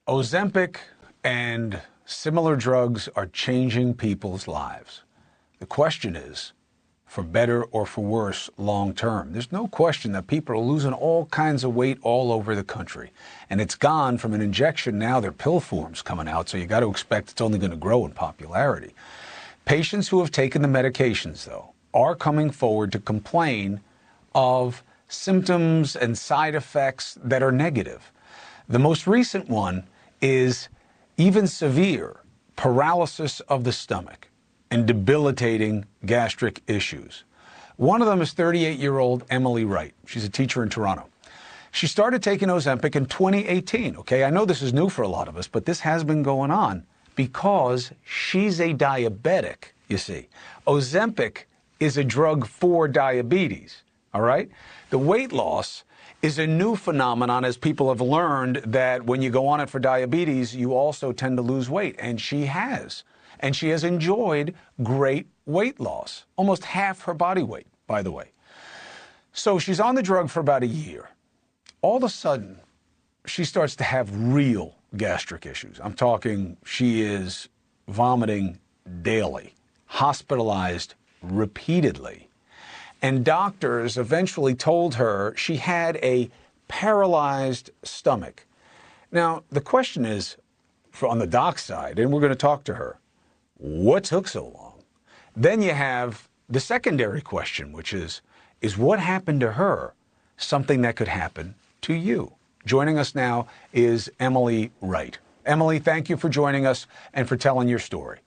Ozempic and similar drugs are changing people's lives. The question is, for better or for worse long term. There's no question that people are losing all kinds of weight all over the country. And it's gone from an injection, now they're pill forms coming out, so you got to expect it's only going to grow in popularity. Patients who have taken the medications, though, are coming forward to complain of symptoms and side effects that are negative. The most recent one is even severe paralysis of the stomach and debilitating gastric issues. One of them is 38-year-old Emily Wright. She's a teacher in Toronto. She started taking Ozempic in 2018. Okay, I know this is new for a lot of us, but this has been going on because she's a diabetic, you see. Ozempic is a drug for diabetes, all right? The weight loss is a new phenomenon, as people have learned that when you go on it for diabetes, you also tend to lose weight, and she has. And she has enjoyed great weight loss, almost half her body weight, by the way. So she's on the drug for about a year. All of a sudden, she starts to have real gastric issues. I'm talking she is vomiting daily, hospitalized repeatedly. And doctors eventually told her she had a paralyzed stomach. Now, the question is, on the doc side, and we're going to talk to her, what took so long? Then you have the secondary question, which is what happened to her something that could happen to you? Joining us now is Emily Wright. Emily, thank you for joining us and for telling your story.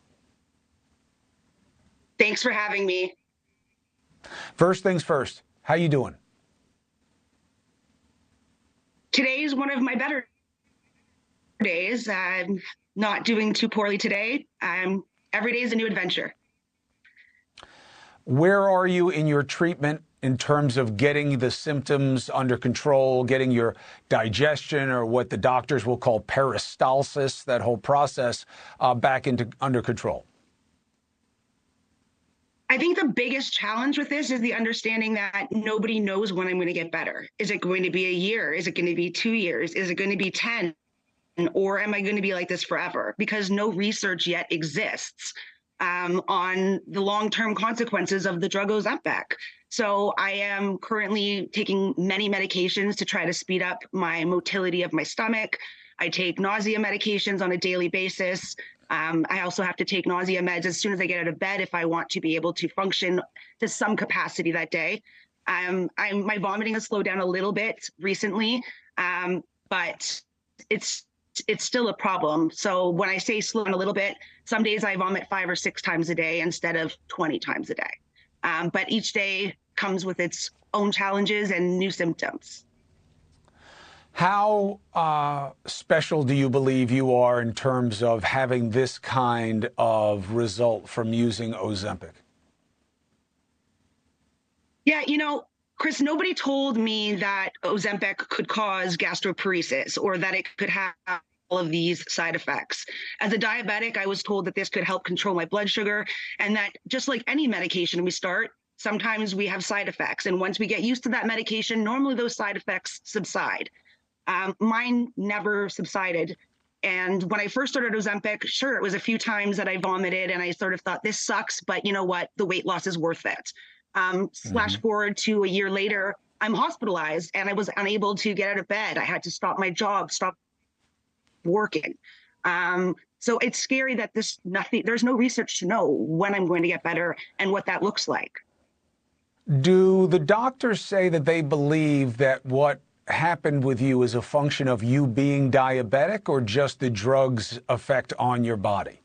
Thanks for having me. First things first, how you doing? Today is one of my better days. I'm not doing too poorly today. Every day is a new adventure. Where are you in your treatment in terms of getting the symptoms under control, getting your digestion, or what the doctors will call peristalsis, that whole process, back under control? I think the biggest challenge with this is the understanding that nobody knows when I'm going to get better. Is it going to be a year? Is it going to be 2 years? Is it going to be 10? Or am I going to be like this forever? Because no research yet exists on the long-term consequences of the drug Ozempic. So I am currently taking many medications to try to speed up my motility of my stomach. I take nausea medications on a daily basis. I also have to take nausea meds as soon as I get out of bed if I want to be able to function to some capacity that day. My vomiting has slowed down a little bit recently, but it's still a problem. So when I say slow down a little bit, some days I vomit 5 or 6 times a day instead of 20 times a day. But each day comes with its own challenges and new symptoms. How special do you believe you are in terms of having this kind of result from using Ozempic? Yeah, Chris, nobody told me that Ozempic could cause gastroparesis or that it could have all of these side effects. As a diabetic, I was told that this could help control my blood sugar, and that just like any medication we start, sometimes we have side effects. And once we get used to that medication, normally those side effects subside. Mine never subsided. And when I first started Ozempic, sure, it was a few times that I vomited and I sort of thought, this sucks, but you know what? The weight loss is worth it. Flash forward to a year later, I'm hospitalized and I was unable to get out of bed. I had to stop my job, stop working. So it's scary that there's no research to know when I'm going to get better and what that looks like. Do the doctors say that they believe that what happened with you is a function of you being diabetic or just the drug's effect on your body?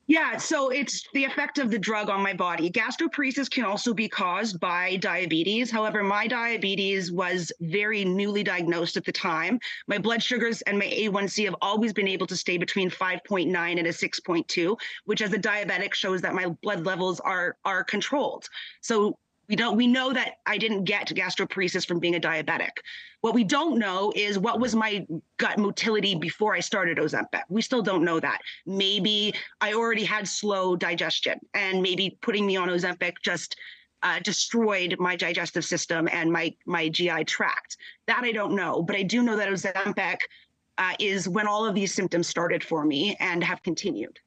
Yeah, so it's the effect of the drug on my body. Gastroparesis can also be caused by diabetes. However, my diabetes was very newly diagnosed at the time. My blood sugars and my A1C have always been able to stay between 5.9 and a 6.2, which as a diabetic shows that my blood levels are controlled. So we know that I didn't get gastroparesis from being a diabetic. What we don't know is what was my gut motility before I started Ozempic. We still don't know that. Maybe I already had slow digestion, and maybe putting me on Ozempic just destroyed my digestive system and my GI tract. That I don't know, but I do know that Ozempic is when all of these symptoms started for me and have continued.